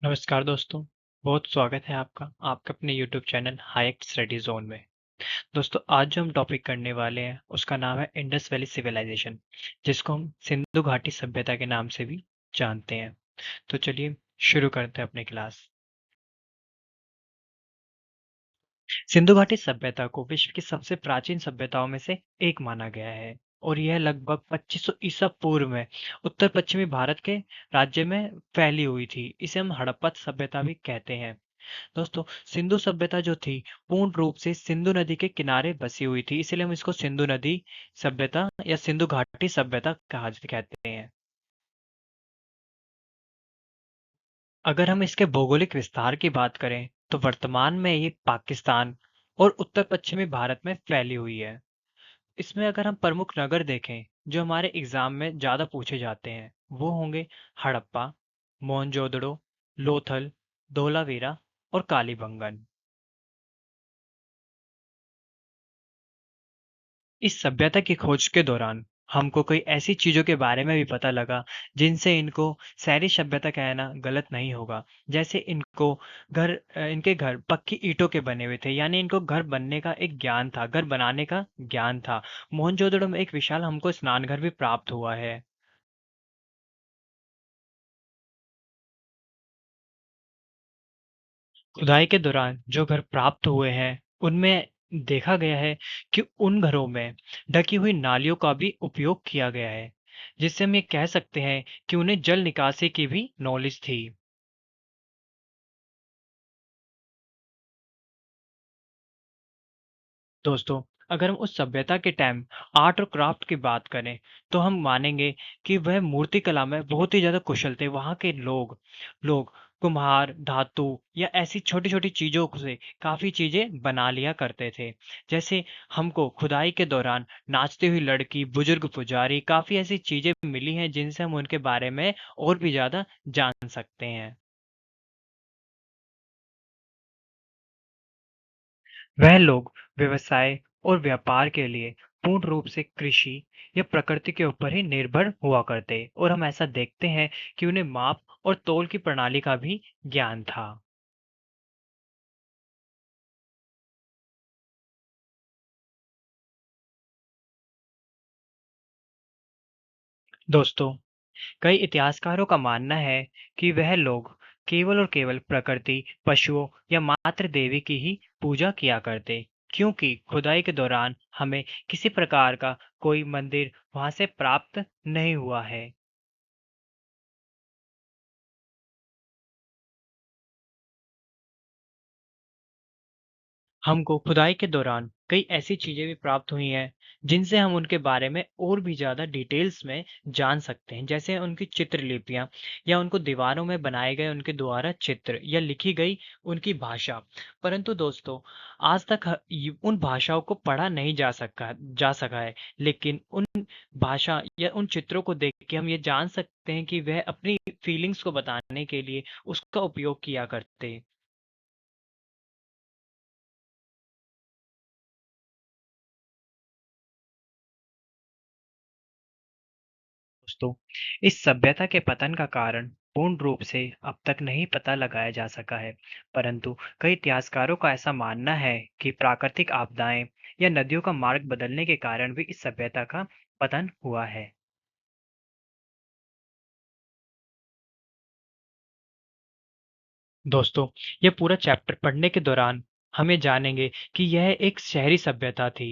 नमस्कार दोस्तों, बहुत स्वागत है आपका आपके अपने YouTube channel hike study zone में। दोस्तों आज जो हम टॉपिक करने वाले हैं उसका नाम है इंडस वैली सिविलाइजेशन, जिसको हम सिंधु घाटी सभ्यता के नाम से भी जानते हैं। तो चलिए शुरू करते हैं अपनी क्लास। सिंधु घाटी सभ्यता को विश्व की सबसे प्राचीन सभ्यताओं में से एक माना गया है और यह लगभग 2500 ईसा पूर्व में उत्तर पश्चिमी भारत के राज्य में फैली हुई थी। इसे हम हड़प्पा सभ्यता भी कहते हैं। दोस्तों, सिंधु सभ्यता जो थी पूर्ण रूप से सिंधु नदी के किनारे बसी हुई थी, इसलिए हम इसको सिंधु नदी सभ्यता या सिंधु घाटी सभ्यता कहते हैं। अगर हम इसके भौगोलिक विस्तार की बात करें तो वर्तमान में ये पाकिस्तान और उत्तर पश्चिमी भारत में फैली हुई है। इसमें अगर हम प्रमुख नगर देखें जो हमारे एग्जाम में ज्यादा पूछे जाते हैं वो होंगे हड़प्पा, मोहनजोदड़ो, लोथल, धोलावीरा और कालीबंगन। इस सभ्यता की खोज के दौरान हमको कई ऐसी चीजों के बारे में भी पता लगा जिनसे इनको शहरी सभ्यता कहना गलत नहीं होगा। जैसे इनके घर पक्की ईंटों के बने हुए थे, यानी इनको घर बनने का एक ज्ञान था, घर बनाने का ज्ञान था। मोहनजोदड़ो में एक विशाल हमको स्नान घर भी प्राप्त हुआ है। खुदाई के दौरान जो घर प्राप्त हुए हैं उनमें देखा गया है कि उन घरों में ढकी हुई नालियों का भी उपयोग किया गया है, जिससे हम ये कह सकते हैं कि उन्हें जल निकासी की भी नॉलेज थी। दोस्तों, अगर हम उस सभ्यता के टाइम आर्ट और क्राफ्ट की बात करें तो हम मानेंगे कि वह मूर्ति कला में बहुत ही ज्यादा कुशल थे। वहाँ के लोग लोग कुम्हार, धातु या ऐसी छोटी छोटी चीजों से काफी चीजें बना लिया करते थे। जैसे हमको खुदाई के दौरान नाचती हुई लड़की, बुजुर्ग पुजारी, काफी ऐसी चीजें मिली हैं जिनसे हम उनके बारे में और भी ज्यादा जान सकते हैं। वह लोग व्यवसाय और व्यापार के लिए पूर्ण रूप से कृषि या प्रकृति के ऊपर ही निर्भर हुआ करते, और हम ऐसा देखते हैं कि उन्हें माप और तौल की प्रणाली का भी ज्ञान था। दोस्तों, कई इतिहासकारों का मानना है कि वह लोग केवल और केवल प्रकृति, पशुओं या मातृ देवी की ही पूजा किया करते, क्योंकि खुदाई के दौरान हमें किसी प्रकार का कोई मंदिर वहां से प्राप्त नहीं हुआ है। हमको खुदाई के दौरान कई ऐसी चीजें भी प्राप्त हुई हैं जिनसे हम उनके बारे में और भी ज्यादा डिटेल्स में जान सकते हैं। जैसे उनकी चित्रलिपियां या उनको दीवारों में बनाए गए उनके द्वारा चित्र या लिखी गई उनकी भाषा। परंतु दोस्तों, आज तक उन भाषाओं को पढ़ा नहीं जा सका है। लेकिन उन भाषा या उन चित्रों को देख के हम ये जान सकते हैं कि वह अपनी फीलिंग्स को बताने के लिए उसका उपयोग किया करते। दोस्तों, इस सभ्यता के पतन का कारण पूर्ण रूप से अब तक नहीं पता लगाया जा सका है, परंतु कई इतिहासकारों का ऐसा मानना है कि प्राकृतिक आपदाएं या नदियों का मार्ग बदलने के कारण भी इस सभ्यता का पतन हुआ है। दोस्तों, ये पूरा चैप्टर पढ़ने के दौरान हम ये जानेंगे कि यह एक शहरी सभ्यता थी।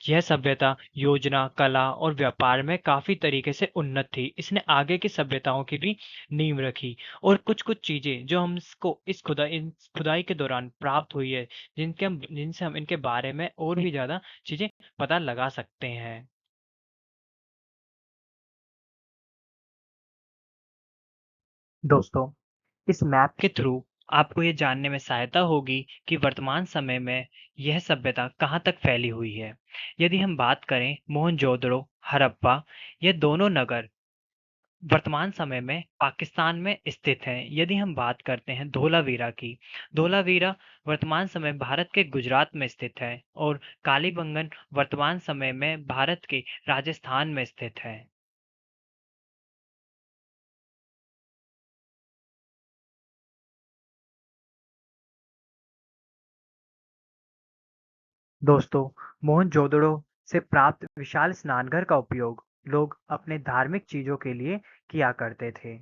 यह सभ्यता योजना, कला और व्यापार में काफी तरीके से उन्नत थी। इसने आगे की सभ्यताओं की भी नींव रखी, और कुछ-कुछ चीजें जो हम इसको इन खुदाई के दौरान प्राप्त हुई है, जिनसे हम इनके बारे में और भी ज्यादा चीजें पता लगा सकते हैं। दोस्तों, इस मैप के थ्रू आपको ये जानने में सहायता होगी कि वर्तमान समय में यह सभ्यता कहाँ तक फैली हुई है। यदि हम बात करें मोहनजोदड़ो, हड़प्पा, ये दोनों नगर वर्तमान समय में पाकिस्तान में स्थित हैं। यदि हम बात करते हैं धोलावीरा की, धोलावीरा वर्तमान समय भारत के गुजरात में स्थित है, और कालीबंगन वर्तमान समय में भारत के राजस्थान में स्थित है। दोस्तों, मोहनजोदड़ो से प्राप्त विशाल स्नानघर का उपयोग लोग अपने धार्मिक चीजों के लिए किया करते थे।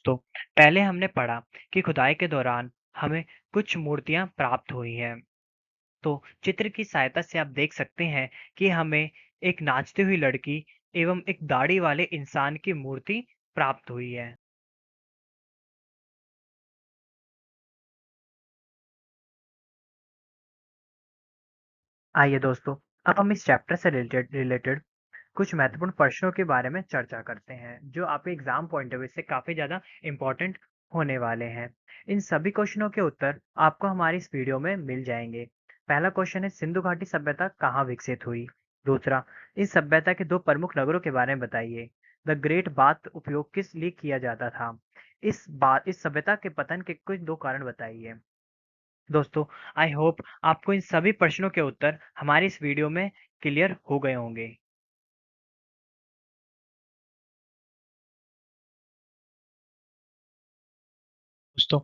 तो पहले हमने पढ़ा कि खुदाई के दौरान हमें कुछ मूर्तियां प्राप्त हुई हैं। तो चित्र की सहायता से आप देख सकते हैं कि हमें एक नाचती हुई लड़की एवं एक दाढ़ी वाले इंसान की मूर्ति प्राप्त हुई है। आइए दोस्तों, अब हम इस चैप्टर से रिलेटेड रिलेटेड कुछ महत्वपूर्ण प्रश्नों के बारे में चर्चा करते हैं, जो आपके एग्जाम पॉइंट ऑफ व्यू से काफी ज्यादा इंपॉर्टेंट होने वाले हैं। इन सभी क्वेश्चनों के उत्तर आपको हमारी इस वीडियो में मिल जाएंगे। पहला क्वेश्चन है, सिंधु घाटी सभ्यता कहाँ विकसित हुई? दूसरा, इस सभ्यता के दो प्रमुख नगरों के बारे में बताइए। द ग्रेट बाथ उपयोग किस लिए किया जाता था? इस सभ्यता के पतन के कुछ दो कारण बताइए। दोस्तों, आई होप आपको इन सभी प्रश्नों के उत्तर हमारी इस वीडियो में क्लियर हो गए होंगे। दोस्तों,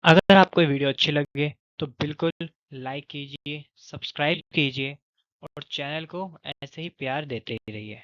अगर आपको ये वीडियो अच्छी लगे तो बिल्कुल लाइक कीजिए, सब्सक्राइब कीजिए और चैनल को ऐसे ही प्यार देते रहिए।